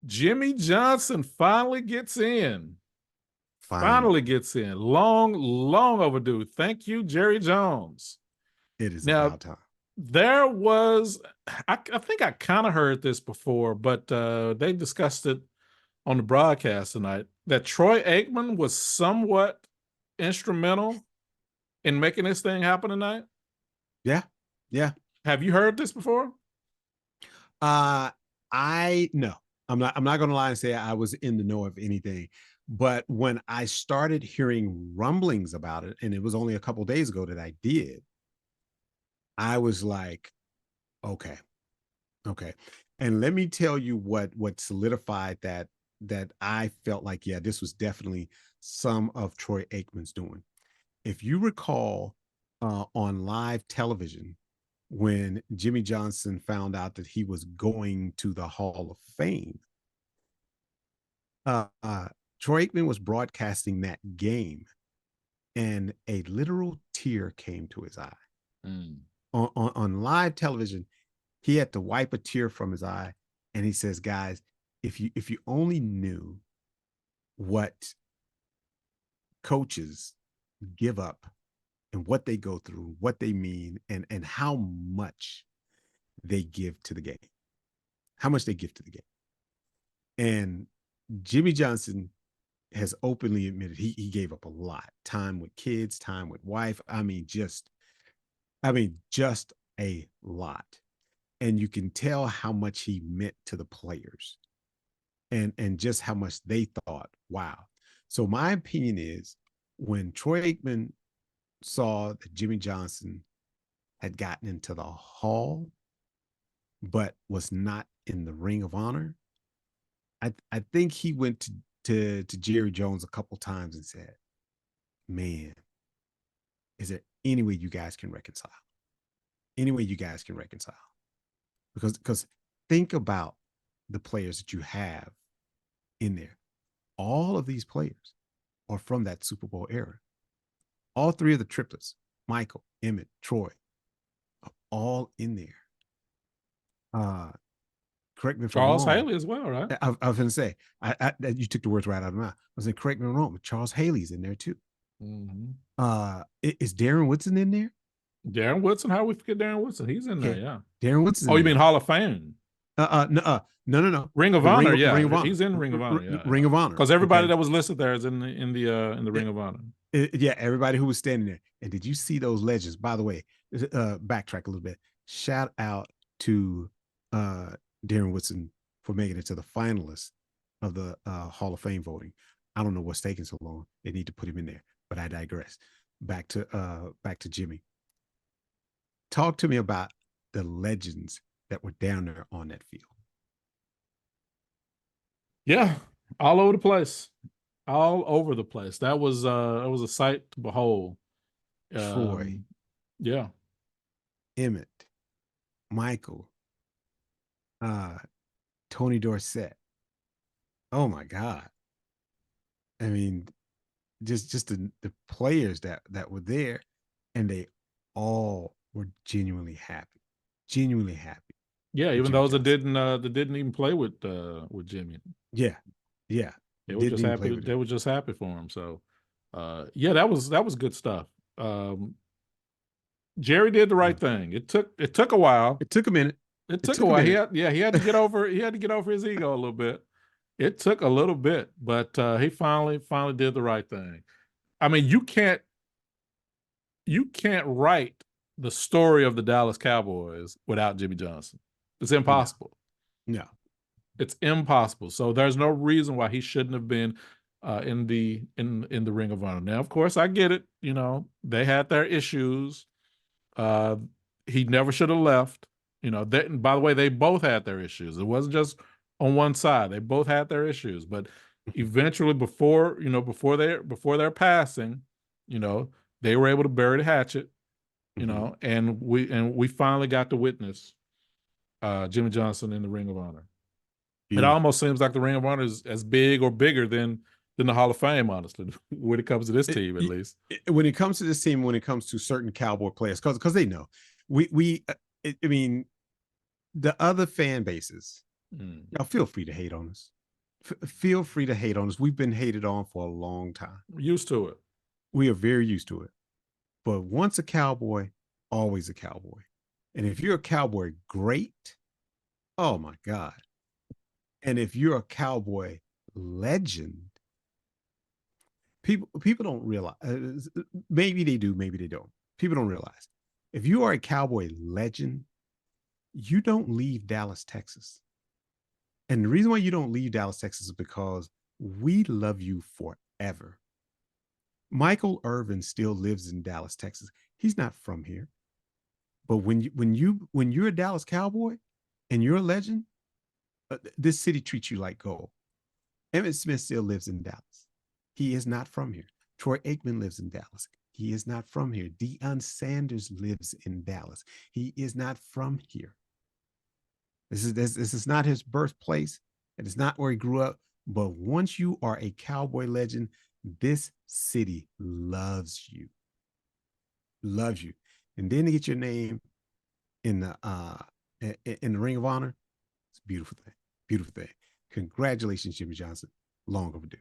Jimmy Johnson finally gets in. Finally, Finally gets in. Long overdue. Thank you, Jerry Jones. it is Now, about time. there was, I think I kind of heard this before, but they discussed it on the broadcast tonight that Troy Aikman was somewhat instrumental in making this thing happen tonight. Yeah, yeah. Have you heard this before? I no, I'm not gonna lie and say I was in the know of anything. But when I started hearing rumblings about it, and it was only a couple days ago that I did, I was like, okay, okay. And let me tell you what solidified that I felt like, yeah, this was definitely some of Troy Aikman's doing. If you recall, on live television, when Jimmy Johnson found out that he was going to the Hall of Fame, uh, uh, Troy Aikman was broadcasting that game, and a literal tear came to his eye. Mm. On live television, he had to wipe a tear from his eye, and he says, "Guys, if you only knew what coaches give up and what they go through, what they mean, and how much they give to the game, how much they give to the game." And Jimmy Johnson has openly admitted he gave up a lot. Time with kids, time with wife. Just a lot. And you can tell how much he meant to the players and just how much they thought, wow. So my opinion is when Troy Aikman saw that Jimmy Johnson had gotten into the hall, but was not in the Ring of Honor, I think he went to Jerry Jones a couple times and said, "Man, is there any way you guys can reconcile? Any way you guys can reconcile?" Because think about the players that you have in there. All of these players are from that Super Bowl era. All three of the triplets, Michael, Emmett, Troy, are all in there. Uh, Correct me if I'm Charles wrong. Haley as well, right? I was going to say, you took the words right out of my mouth. I was saying, correct me if I'm wrong, but Charles Haley's in there too. Mm-hmm. Is Darren Woodson in there? Darren Woodson, how we forget Darren Woodson? He's in there, Okay, yeah. Darren Woodson's Oh, in you mean there. Hall of Fame? No. Ring of The Honor, Ring yeah. of Honor. He's in Ring of Honor, yeah, yeah. Ring of Honor. Because everybody Okay. that was listed there is in the Ring of Honor. Yeah, everybody who was standing there. And did you see those legends? By the way, backtrack a little bit. Shout out to Darren Woodson for making it to the finalists of the Hall of Fame voting. I don't know what's taking so long. They need to put him in there, but I digress. Back to Jimmy. Talk to me about the legends that were down there on that field. Yeah, all over the place. All over the place. That was a sight to behold. Troy, Yeah. Emmett, Michael, uh, Tony Dorsett. Oh my God. I mean, just the players that were there, and they all were genuinely happy. Genuinely happy Yeah, with even Jimmy those Johnson. that didn't even play with Jimmy. Yeah. Yeah. They were Didn't just even play happy. with They him. were just happy for him. So, yeah, that was good stuff. Jerry did the right thing. It took a while. It took a minute. It It took a took a while. minute. He had to get over his ego a little bit. It took a little bit, but he finally did the right thing. I mean, you can't write the story of the Dallas Cowboys without Jimmy Johnson. It's No. impossible. No. It's impossible. So there's no reason why he shouldn't have been in the Ring of Honor. Now, of course, I get it. You know, they had their issues. Uh, he never should have left. You know, by the way, they both had their issues. It wasn't just on one side. They both had their issues. But eventually, before their passing, you know, they were able to bury the hatchet. You Mm-hmm. know, and we finally got to witness Jimmy Johnson in the Ring of Honor. It Beautiful. almost seems like the Ring of Honor is as big or bigger than the Hall of Fame, honestly, when it comes to this team, at least. When it comes to this team, when it comes to certain Cowboy players, because they know I mean, the other fan bases, Mm. y'all feel free to hate on us. Feel free to hate on us. We've been hated on for a long time. Used to it. We are very used to it. But once a cowboy, always a cowboy. And if you're a cowboy, great. Oh my God. And if you're a cowboy legend, people don't realize. Maybe they do, maybe they don't. People don't realize. If you are a cowboy legend, you don't leave Dallas, Texas. And the reason why you don't leave Dallas, Texas is because we love you forever. Michael Irvin still lives in Dallas, Texas. He's not from here. But when you're a Dallas Cowboy and you're a legend, this city treats you like gold. Emmitt Smith still lives in Dallas. He is not from here. Troy Aikman lives in Dallas. He is not from here. Deion Sanders lives in Dallas. He is not from here. This is not his birthplace. It is not where he grew up. But once you are a cowboy legend, this city loves you. Loves you. And then to get your name in the Ring of Honor, it's a beautiful thing. Beautiful thing. Congratulations, Jimmy Johnson. Long overdue.